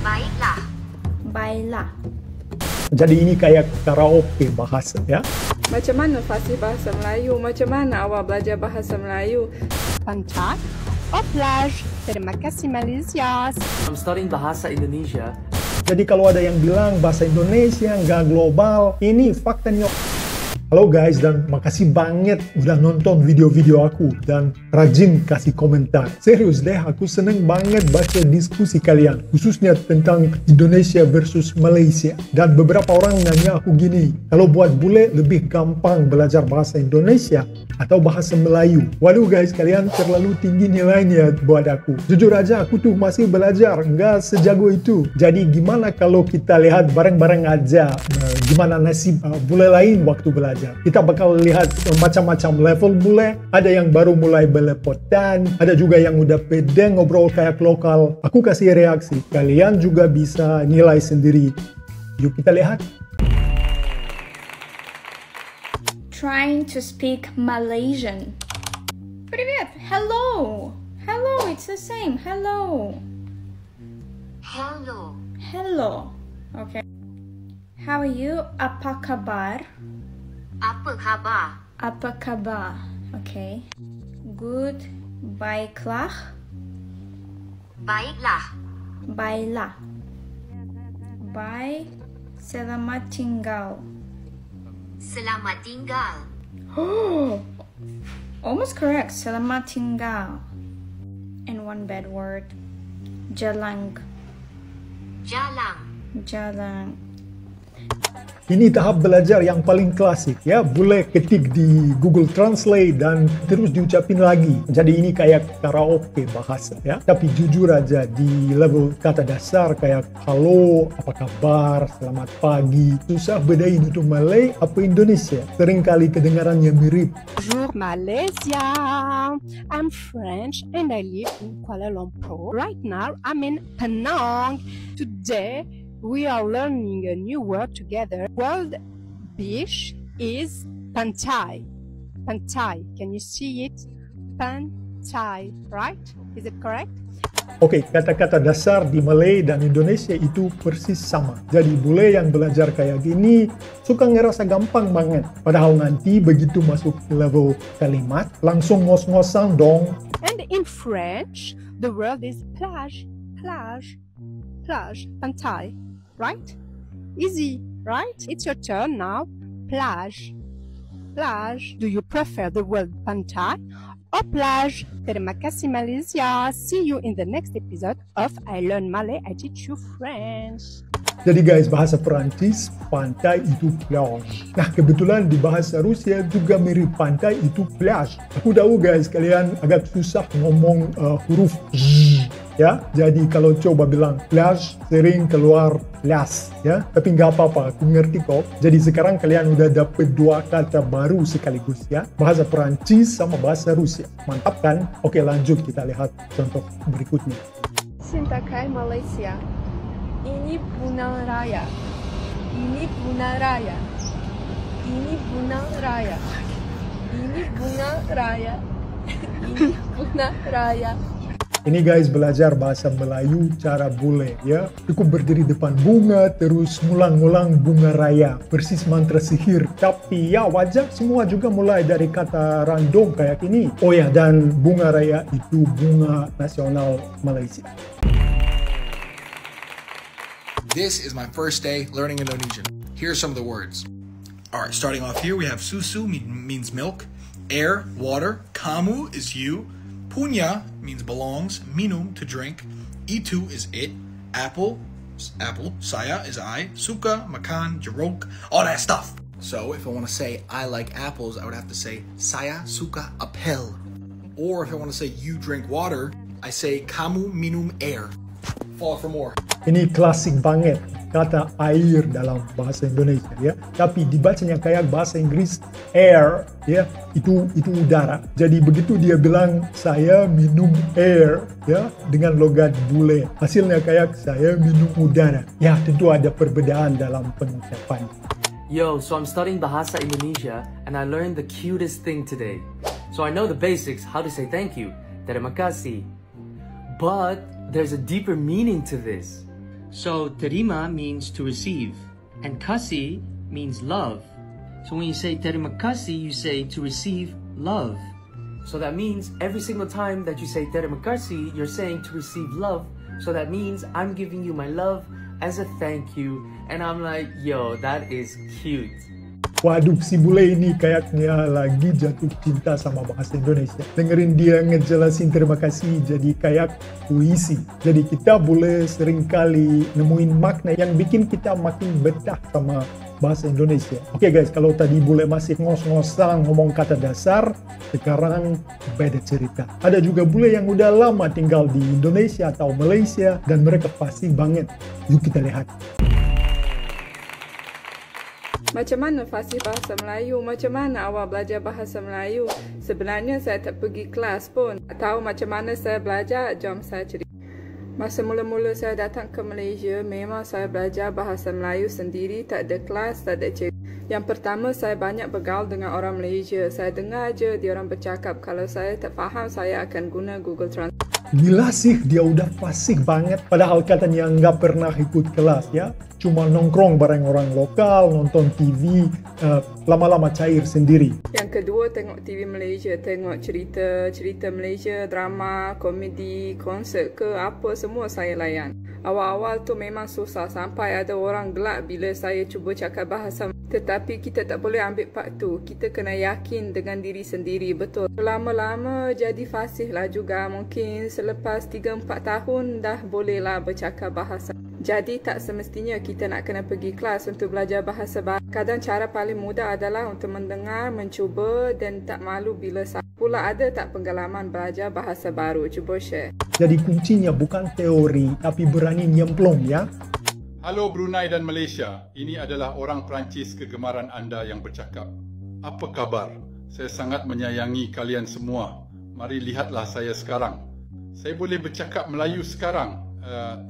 Baiklah. Baiklah. Jadi ini kayak karaoke bahasa ya. Macam mana fasih bahasa Melayu? Macam mana awak belajar bahasa Melayu? Pantai or plage. Terima kasih Malaysia. I'm studying Bahasa Indonesia. Jadi kalau ada yang bilang bahasa Indonesia nggak global, ini faktanya. Halo guys, dan makasih banget udah nonton video-video aku dan rajin kasih komentar. Serius deh, aku seneng banget baca diskusi kalian, khususnya tentang Indonesia versus Malaysia. Dan beberapa orang nanya aku gini, kalau buat bule lebih gampang belajar bahasa Indonesia atau bahasa Melayu? Waduh guys, kalian terlalu tinggi nilainya buat aku. Jujur aja, aku tuh masih belajar, nggak sejago itu. Jadi gimana kalau kita lihat bareng-bareng aja gimana nasib bule lain waktu belajar. Kita bakal lihat macam-macam level bule. Ada yang baru mulai belepotan, ada juga yang udah pede ngobrol kayak lokal. Aku kasih reaksi, kalian juga bisa nilai sendiri. Yuk kita lihat. Trying to speak Malaysian. Привет. Hello. Hello, it's the same. Hello. Hello. Hello. Okay. How are you? Apa kabar? Apa khabar? Apa kabar? Okay. Good. Baiklah. Baiklah. Baiklah. Bye. Selamat tinggal. Selamat tinggal. Oh, almost correct. Selamat tinggal. And one bad word. Jalan. Jalan. Jalan. Ini tahap belajar yang paling klasik ya, boleh ketik di Google Translate dan terus diucapin lagi. Jadi ini kayak karaoke bahasa ya. Tapi jujur aja di level kata dasar kayak halo, apa kabar, selamat pagi, susah bedain itu Malay apa Indonesia. Seringkali kedengarannya mirip. Bonjour Malaysia. I'm French and I live in Kuala Lumpur. Right now I'm in Penang. Today we are learning a new word together. Word beach is pantai. Pantai. Can you see it? Pantai, right? Is it correct? Oke, kata-kata dasar di Malay dan Indonesia itu persis sama. Jadi bule yang belajar kayak gini suka ngerasa gampang banget. Padahal nanti begitu masuk level kalimat, langsung ngos-ngosan dong. And in French, the word is plage. Plage. Plage. Pantai. Right? Easy, right? It's your turn now. Plage. Plage. Do you prefer the word pantai or plage? Terima kasih Malaysia. See you in the next episode of I Learn Malay, I Teach You French. Jadi guys, bahasa Perancis, pantai itu plage. Nah, kebetulan di bahasa Rusia juga mirip, pantai itu plage. Aku tahu guys, kalian agak susah ngomong huruf Z, ya. Jadi kalau coba bilang plage, sering keluar plas, ya. Tapi nggak apa-apa, aku ngerti kok. Jadi sekarang kalian udah dapet dua kata baru sekaligus, ya. Bahasa Perancis sama bahasa Rusia. Mantap kan? Oke, lanjut kita lihat contoh berikutnya. Cintakai Malaysia. Ini bunga raya. Ini bunga raya. Ini bunga raya. Ini bunga raya. Ini bunga raya. Ini guys belajar bahasa Melayu cara bule ya. Cukup berdiri depan bunga terus ngulang-ngulang bunga raya. Persis mantra sihir. Tapi ya wajar semua juga mulai dari kata random kayak ini. Oh ya, dan bunga raya itu bunga nasional Malaysia. This is my first day learning Indonesian. Here are some of the words. Alright, starting off here, we have susu means milk, air, water, kamu is you, punya means belongs, minum to drink, itu is it, apple, saya is I, suka, makan, jeruk, all that stuff. So if I want to say I like apples, I would have to say saya suka apel. Or if I want to say you drink water, I say kamu minum air. Follow for more. Ini klasik banget kata air dalam bahasa Indonesia ya. Tapi dibacanya kayak bahasa Inggris air ya, itu udara. Jadi begitu dia bilang saya minum air ya dengan logat bule, hasilnya kayak saya minum udara. Ya tentu ada perbedaan dalam pengucapan. Yo, so I'm studying Bahasa Indonesia and I learned the cutest thing today. So I know the basics, how to say thank you. Terima kasih. But there's a deeper meaning to this. So terima means to receive, and kasih means love. So when you say terima kasih, you say to receive love. So that means every single time that you say terima kasih, you're saying to receive love. So that means I'm giving you my love as a thank you. And I'm like, yo, that is cute. Waduh, si bule ini kayaknya lagi jatuh cinta sama bahasa Indonesia. Dengerin dia ngejelasin terima kasih jadi kayak puisi. Jadi kita boleh seringkali nemuin makna yang bikin kita makin betah sama bahasa Indonesia. Oke guys, kalau tadi bule masih ngos-ngosan ngomong kata dasar, sekarang beda cerita. Ada juga bule yang udah lama tinggal di Indonesia atau Malaysia dan mereka fasih banget. Yuk kita lihat. Macam mana fasih bahasa Melayu? Macam mana awak belajar bahasa Melayu? Sebenarnya saya tak pergi kelas pun. Tak tahu macam mana saya belajar, jom saya cerita. Masa mula-mula saya datang ke Malaysia, memang saya belajar bahasa Melayu sendiri, tak ada kelas, tak ada cikgu. Yang pertama, saya banyak bergaul dengan orang Malaysia. Saya dengar je dia orang bercakap. Kalau saya tak faham, saya akan guna Google Translate. Gila sih, dia udah fasih banget. Padahal katanya nggak pernah ikut kelas ya. Cuma nongkrong bareng orang lokal, nonton TV, lama-lama cair sendiri. Yang kedua, tengok TV Malaysia, tengok cerita Malaysia, drama, komedi, konsert ke apa semua saya layan. Awal-awal tu memang susah sampai ada orang gelak bila saya cuba cakap bahasa. Tetapi kita tak boleh ambil part tu. Kita kena yakin dengan diri sendiri, betul. Lama-lama jadi fasih lah juga. Mungkin selepas 3-4 tahun dah bolehlah bercakap bahasa. Jadi tak semestinya kita nak kena pergi kelas untuk belajar bahasa baru. Kadang cara paling mudah adalah untuk mendengar, mencuba dan tak malu bila salah. Pula ada tak pengalaman belajar bahasa baru? Cuba share. Jadi kuncinya bukan teori, tapi berani nyemplung ya. Halo Brunei dan Malaysia, ini adalah orang Perancis kegemaran anda yang bercakap. Apa kabar? Saya sangat menyayangi kalian semua. Mari lihatlah saya sekarang. Saya boleh bercakap Melayu sekarang.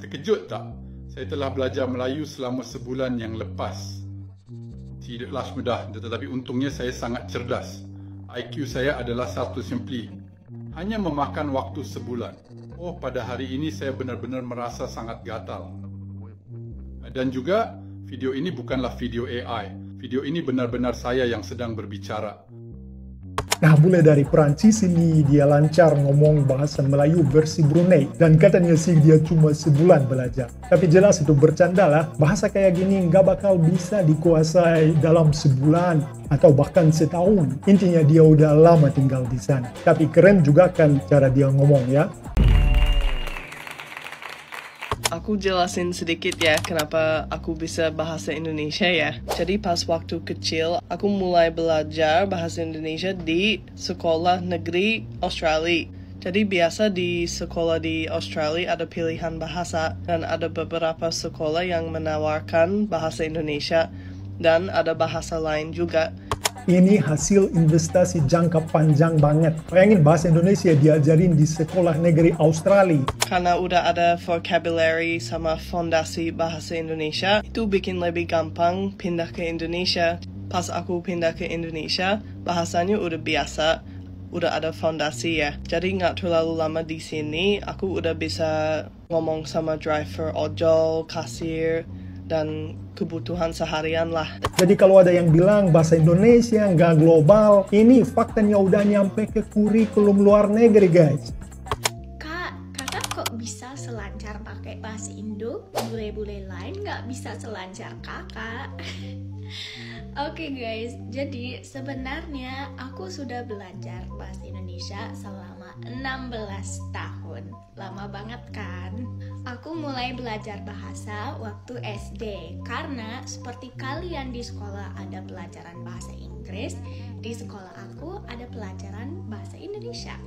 Terkejut tak? Saya telah belajar Melayu selama sebulan yang lepas. Tidaklah mudah, tetapi untungnya saya sangat cerdas. IQ saya adalah 190. Hanya memakan waktu sebulan. Oh, pada hari ini saya benar-benar merasa sangat gatal. Dan juga, video ini bukanlah video AI. Video ini benar-benar saya yang sedang berbicara. Nah, mulai dari Perancis ini dia lancar ngomong bahasa Melayu versi Brunei. Dan katanya sih dia cuma sebulan belajar. Tapi jelas itu bercanda lah. Bahasa kayak gini nggak bakal bisa dikuasai dalam sebulan atau bahkan setahun. Intinya dia udah lama tinggal di sana. Tapi keren juga kan cara dia ngomong ya. Aku jelasin sedikit ya kenapa aku bisa bahasa Indonesia ya. Jadi pas waktu kecil aku mulai belajar bahasa Indonesia di sekolah negeri Australia. Jadi biasa di sekolah di Australia ada pilihan bahasa dan ada beberapa sekolah yang menawarkan bahasa Indonesia dan ada bahasa lain juga. Ini hasil investasi jangka panjang banget. Bayangin bahasa Indonesia diajarin di sekolah negeri Australia. Karena udah ada vocabulary sama fondasi bahasa Indonesia, itu bikin lebih gampang pindah ke Indonesia. Pas aku pindah ke Indonesia, bahasanya udah biasa, udah ada fondasi ya. Jadi nggak terlalu lama di sini, aku udah bisa ngomong sama driver ojol, kasir, dan kebutuhan seharian lah. Jadi kalau ada yang bilang bahasa Indonesia nggak global, ini faktanya udah nyampe ke kurikulum luar negeri guys. Kakak kok bisa selancar pakai bahasa Indo? Bule-bule lain nggak bisa selancar kakak. Oke guys, jadi sebenarnya aku sudah belajar bahasa Indonesia selama 16 tahun. Lama banget kan? Aku mulai belajar bahasa waktu SD karena seperti kalian di sekolah ada pelajaran bahasa Inggris, di sekolah aku ada pelajaran bahasa Indonesia.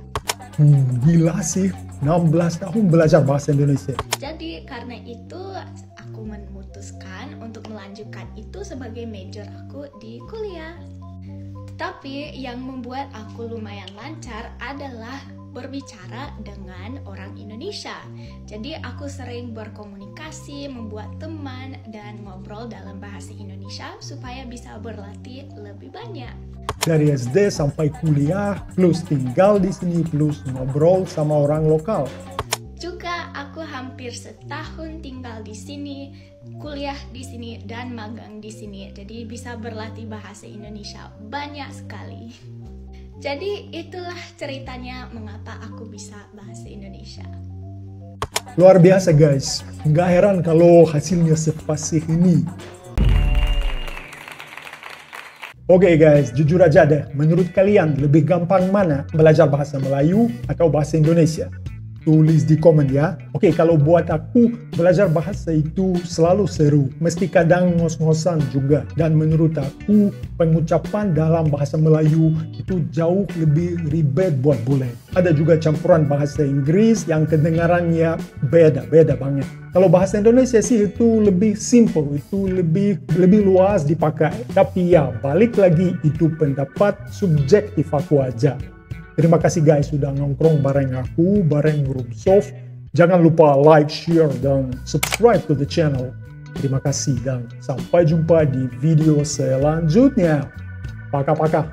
Gila sih, 16 tahun belajar bahasa Indonesia. Jadi karena itu aku memutuskan untuk melanjutkan itu sebagai major aku di kuliah. Tetapi yang membuat aku lumayan lancar adalah berbicara dengan orang Indonesia. Jadi aku sering berkomunikasi, membuat teman, dan ngobrol dalam bahasa Indonesia supaya bisa berlatih lebih banyak. Dari SD sampai kuliah, plus tinggal di sini, plus ngobrol sama orang lokal. Juga aku hampir setahun tinggal di sini, kuliah di sini dan magang di sini. Jadi bisa berlatih bahasa Indonesia banyak sekali. Jadi itulah ceritanya mengapa aku bisa bahasa Indonesia. Luar biasa guys, nggak heran kalau hasilnya sefasih ini. Oke guys, jujur aja deh, menurut kalian lebih gampang mana belajar bahasa Melayu atau bahasa Indonesia? Tulis di komen ya. Oke, kalau buat aku, belajar bahasa itu selalu seru. Mesti kadang ngos-ngosan juga. Dan menurut aku, pengucapan dalam bahasa Melayu itu jauh lebih ribet buat bule. Ada juga campuran bahasa Inggris yang kedengarannya beda banget. Kalau bahasa Indonesia sih itu lebih simple, itu lebih luas dipakai. Tapi ya, balik lagi itu pendapat subjektif aku aja. Terima kasih guys sudah nongkrong bareng aku, bareng Room Soft. Jangan lupa like, share, dan subscribe to the channel. Terima kasih dan sampai jumpa di video selanjutnya. Paka-paka.